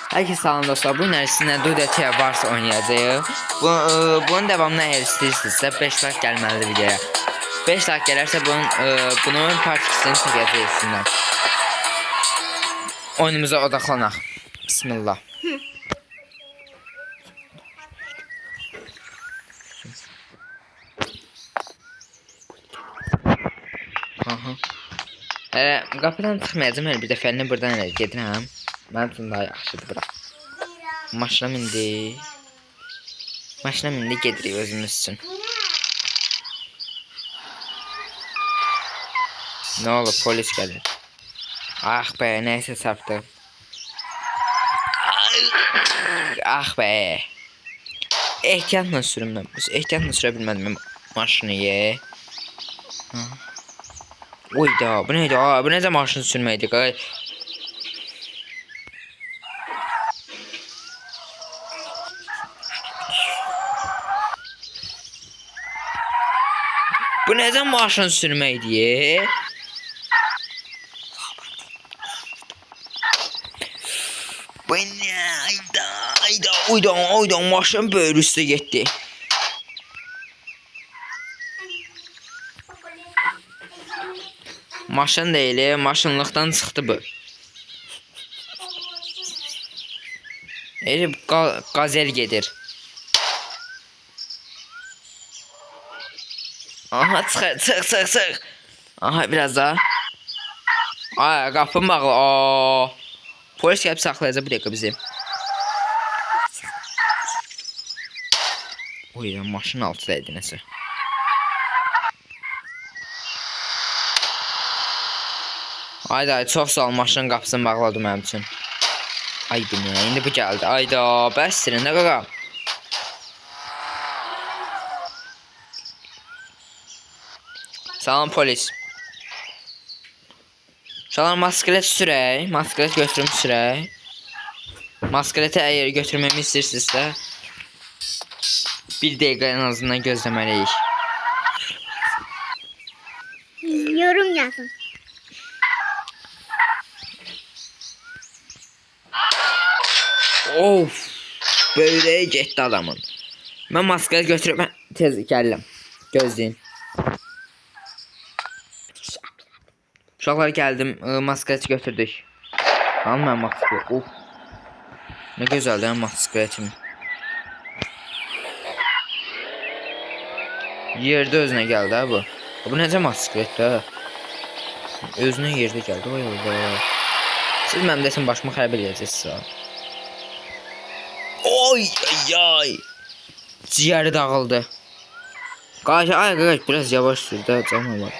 Herkese salam dostlar. Bu sizinlə Dudetia varsa oynayacağıq. Bunun devamını eğer istəyirsinizsə 5 like gəlməlidir videoya. 5 like gələrsə bunun part 2'sini çəkəcəyik sizinlə. Oyunumuza odaqlanaq. Bismillah. Qapıdan çıxmayacağım, bir dəfəli buradan elə gedirəm. Mənim üçün daha yaxşıdır bura. Maşına mindi gedirik özümüz üçün. Ne olur, polis gəlir. Ah be, neyse çarptı. Ah be. Ehtiyatla sürüm mən. Ehtiyatla sürə bilmədim maşını ye. Oyda, bu neydi? Bu necə maşın sürməkdir? Bu necə maşın sürməkdir? Bu ne? Ayda maşın böyle üstə getdi. Maşın değil, maşınlıqdan çıxdı bu. Gazel gedir. Aha, çıx. Aha, biraz daha. Ay, qapım bağlı. Polis gəlib saxlayacaq bir dəqiqə bizi. Oy, maşın altındaydı nəsə. Ayda, çox sağ ol, maşının qapısını bağladı mənim üçün. Ay bu ne, indi bu gəldi. Ayda, bəsdirin də qaqa. Salam polis. Salam, maskelet sürək. Maskelet götürüm sürək. Maskeleti əgər götürmemi istəyirsinizsə bir dəqiqə en azından gözləməliyik. Yorum yazın. Of, böyle getdi adamın. Mən maskelet götürüb tez gəlirəm. Gözləyin. Uşaqlar gəldim, maskeleti götürdük. Alın mən maskeleti. Of. Ne güzel değil mi maskeletim? Yerde özüne geldi ha bu. Bu nece maskelet ha? Özüne yerde geldi. Oy Allah. Siz mənim desin başımı xərab edəcəksiniz. Oy ay. Ciğeri dağıldı. Qaç biraz yavaş sür də canım var.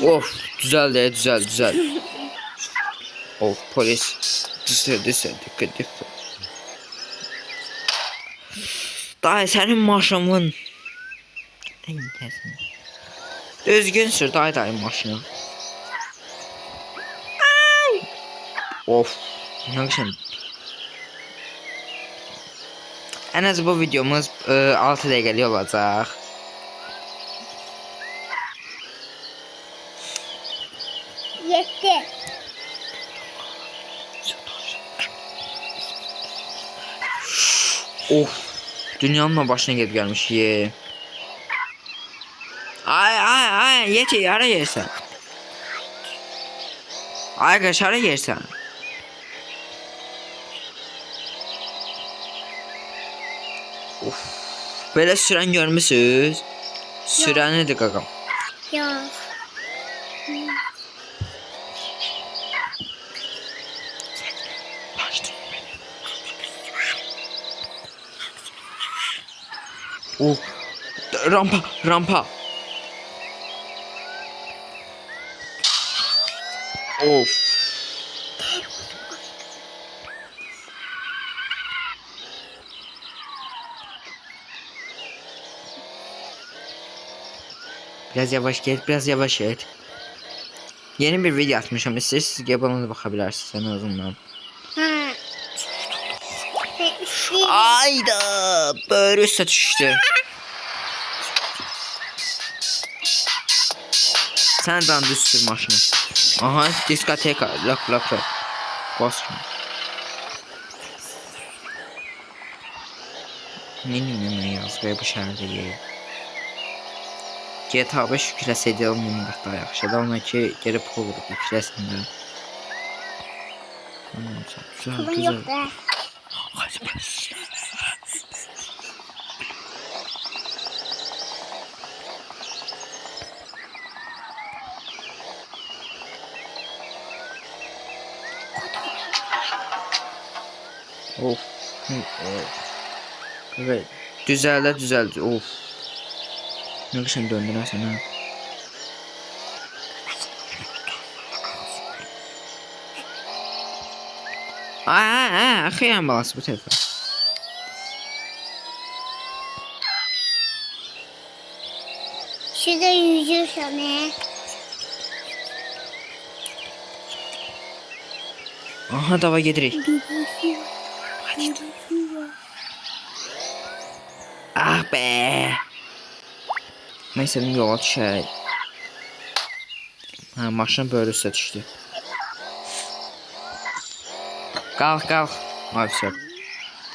Of, düzel. Of, polis. Dikkat. Dayı senin maşının. Düzgün sür dayı maşını. Ay. Of, ne güzel. En az bu videomuz 6 dəqiqəlik olacaq. Yetti. Of, dünyanın başına gelip gelmiş ye. Ay yeti ara yersen. Ay kaç ara yersen. Of, böyle süren görmüşsünüz. Süren nedir kakam? Yok. Of, rampa. Of. Biraz yavaş et. Yeni bir video atmışım. İsterseniz gelip ona da bakabilirsiniz en azından. Ha. Ayda böyle üstə düşdü. Sən dan düz sür maşını. Aha, diskoteka, lak. Bas. Ne yazıyor bu şəhərdə yeri. GTA 5 yükləsəydi onun qatda yaxşıdır. Ona ki geri pul vurub yükləsinlər. Pulun yok da. Of. Evet. Düzeldi. Of. Ne kışın döndürürsen ha. Xeyran balası bu tarafa. Şurada yüzüyorsan he. Aha dava gedirik. Ah be. Neyse yola düşək. Ha maşın böyle üstə düşdü. Kalk. Maalesef.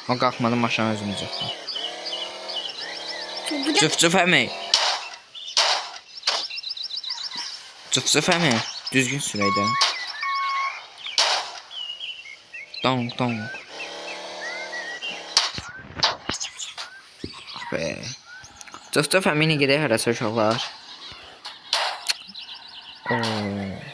O kalkmadı maşını özümüz yaptı. Cıf hemen. Cıf hemen. Düzgün süreydi. Dong. Ah be. Cıf hemen gedək hərəsə uşaqlar. Oo.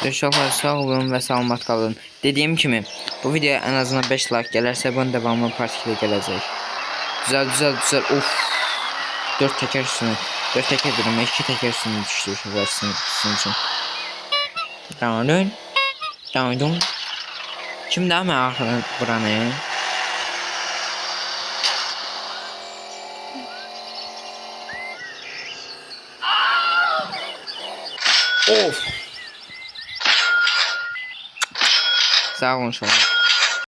İnşallah sağ olun ve salamat kalın. Dediğim kimi bu videoya en azından 5 like gelirse bunun devamlı part 2'de gelecek. Güzel. Of. 4 teker üstüne. 4 teker dedim. 2 teker üstüne düştü. Sizin için. Dön. Kim daha mı arkadan buranı? Of. Sağ olun uşaqlar.